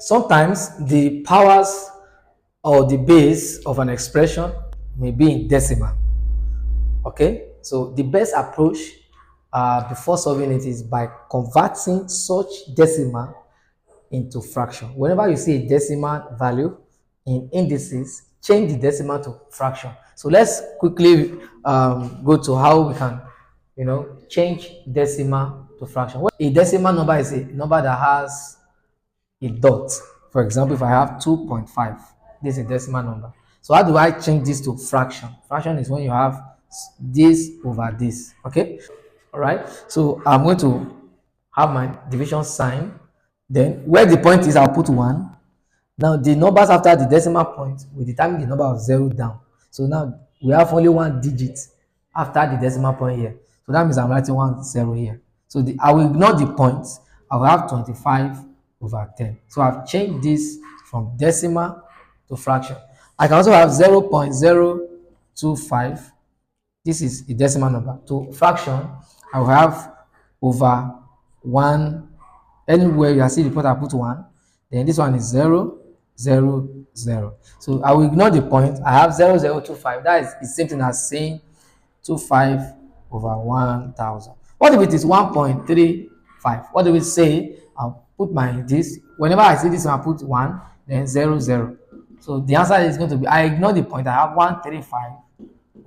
Sometimes the powers or the base of an expression may be in decimal. Okay, so the best approach before solving it is by converting such decimal into fraction. Whenever you see a decimal value in indices, change the decimal to fraction. So let's quickly go to how we can, change decimal to fraction. Well, a decimal number is a number that has a dot. For example, if I have 2.5, this is a decimal number. So how do I change this to fraction? Fraction is when you have this over this. Okay, all right. So I'm going to have my division sign. Then where the point is, I'll put 1. Now the numbers after the decimal point will determine the number of 0 down. So now we have only 1 digit after the decimal point here. So that means I'm writing 1 0 here. So I will ignore the points. I will have 25 over 10. So I've changed this from decimal to fraction. I can also have 0 0.025. This is a decimal number. To fraction, I will have over 1. Anywhere you see the point, I put 1. Then this one is 0 0 0. So I will ignore the point. I have 0 0.25. That is the same thing as saying 25 over 1000. What if it is 1.35? What do we say? I'll put this. Whenever I see this one, I put 1, then 0 0. So the answer is going to be, I ignore the point. I have 135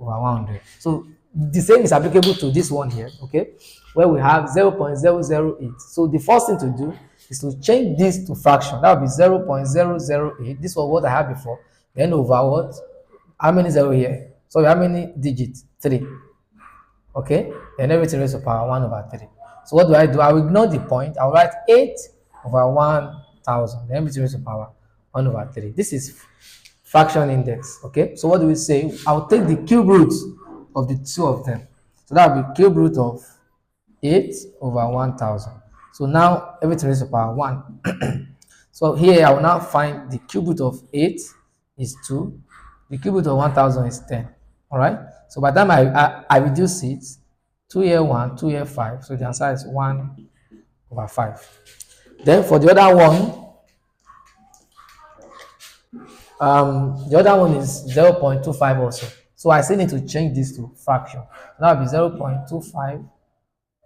over 100. So the same is applicable to this one here, okay, where we have 0.008. So the first thing to do is to change this to fraction. That would be 0.008. This was what I had before. Then over what? How many 0 here? So how many digits? 3. Okay, then everything raised to power 1 over 3. So what do? I will ignore the point. I will write 8 over 1000. Then everything raised to power 1 over 3. This is fraction index. Okay, so what do we say? I'll take the cube root of the two of them. So that will be cube root of 8 over 1000. So now everything raised to power 1. So here I will now find the cube root of 8 is 2. The cube root of 1000 is 10. All right. So by the time I reduce it, 2 here 1, 2 here 5. So the answer is 1 over 5. Then for the other one, is 0.25 also. So I still need to change this to fraction. So that will be 0.25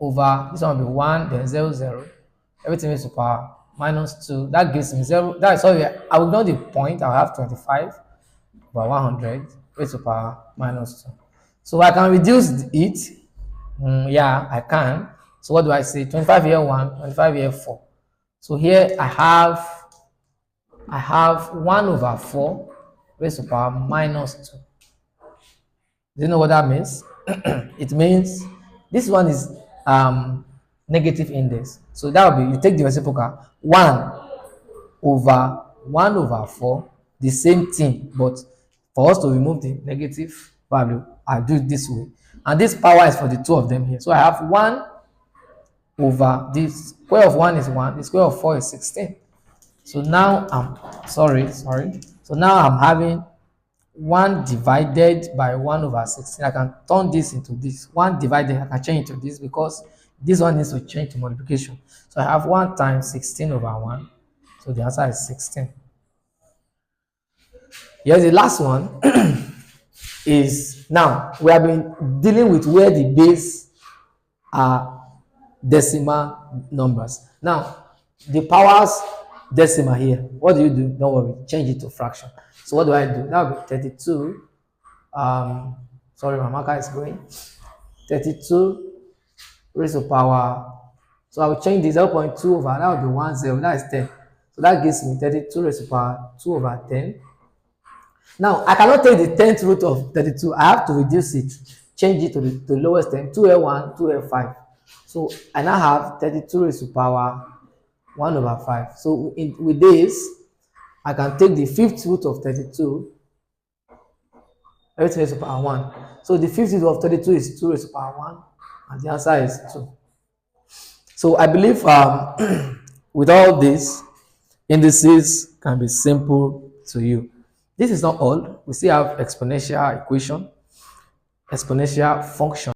over, this one will be 1, then 0 0. Everything is to power minus 2. That gives me 0. That is all. I will know the point. I'll have 25 over 100 raised to power minus 2. So I can reduce it. Yeah, I can. So what do I say? 25 here 1, 25 here 4. So here I have 1 over 4 raised to power minus 2. Do you know what that means? It means this one is negative index. So that will be, you take the reciprocal, 1 over 4, the same thing, but for us to remove the negative value, I do it this way. And this power is for the two of them here. So I have 1 over, the square of 1 is 1, the square of 4 is 16. So now sorry. So now I'm having 1 divided by 1 over 16. I can turn this into this. 1 divided, I can change it to this because this one needs to change to multiplication. So I have 1 times 16 over 1. So the answer is 16. Here's the last one. Is now we have been dealing with where the base are decimal numbers. Now the powers decimal here. What do? Don't worry, change it to fraction. So what do? That will be 32. Sorry, my marker is going. 32 raised to power. So I will change the 0.2 over. That will be 1 0. That is 10. So that gives me 32 raised to power 2 over 10. Now I cannot take the 10th root of 32. I have to reduce it, change it to the lowest term. 2 here 1, 2 here 5. So I now have 32 raised to power 1 over 5. So with this, I can take the 5th root of 32, everything raised to power 1. So the 5th root of 32 is 2 raised to power 1, and the answer is 2. So I believe with all this, indices can be simple to you. This is not all. We still have exponential equation, exponential function.